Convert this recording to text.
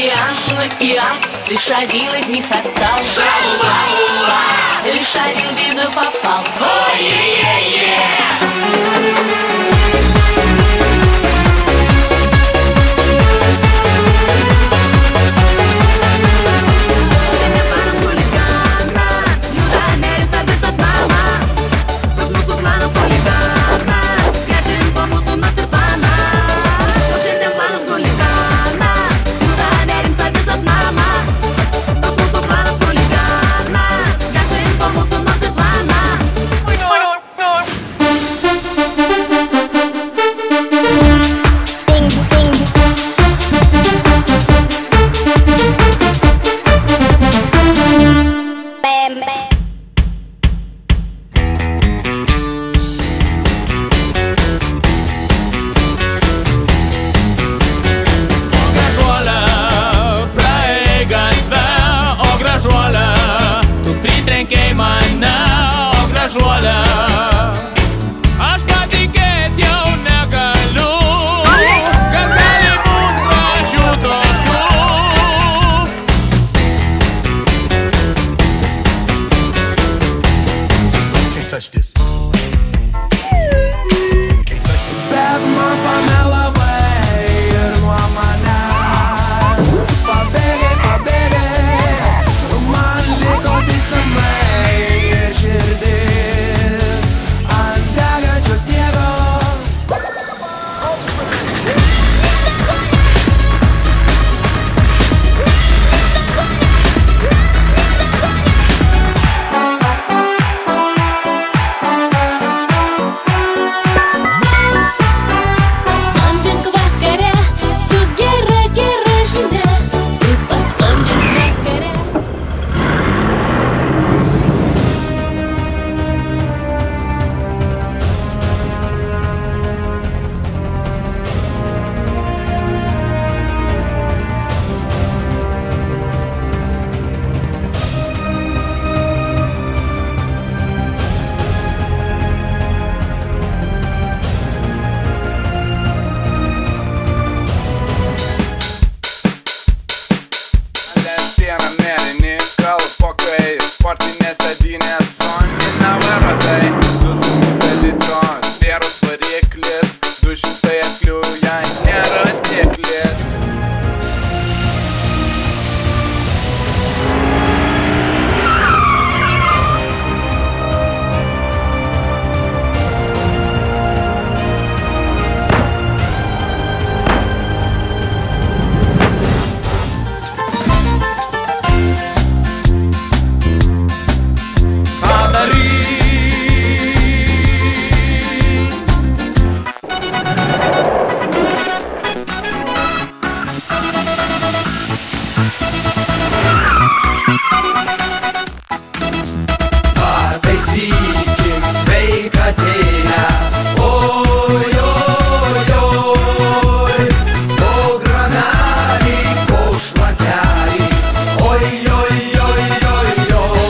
океан, лишь один из них отстал. Лишь один в беду попал. Trenkei mane, o gražuolė, aš patikėt jau negaliu, kad gali būt gražių tokių. Can't touch this. Bet man pamelavai ir nuo manęs pabėgai, man liko tik sapnai ir širdis ant degančio sniego. Paskambink vakare su gera žinia. Paskambink vakare. Lentyną mėlyni, kalpokai, sportinės sėdynės, zoninė vairuotojai, 2,5 litro, sieros variklis, 200 arklių, jai nėra tiklis. Pataisykim sveikatėlę. Oi, oi, oi, po gramelį, po šlakelį. Oi, oi, oi, oi, oi.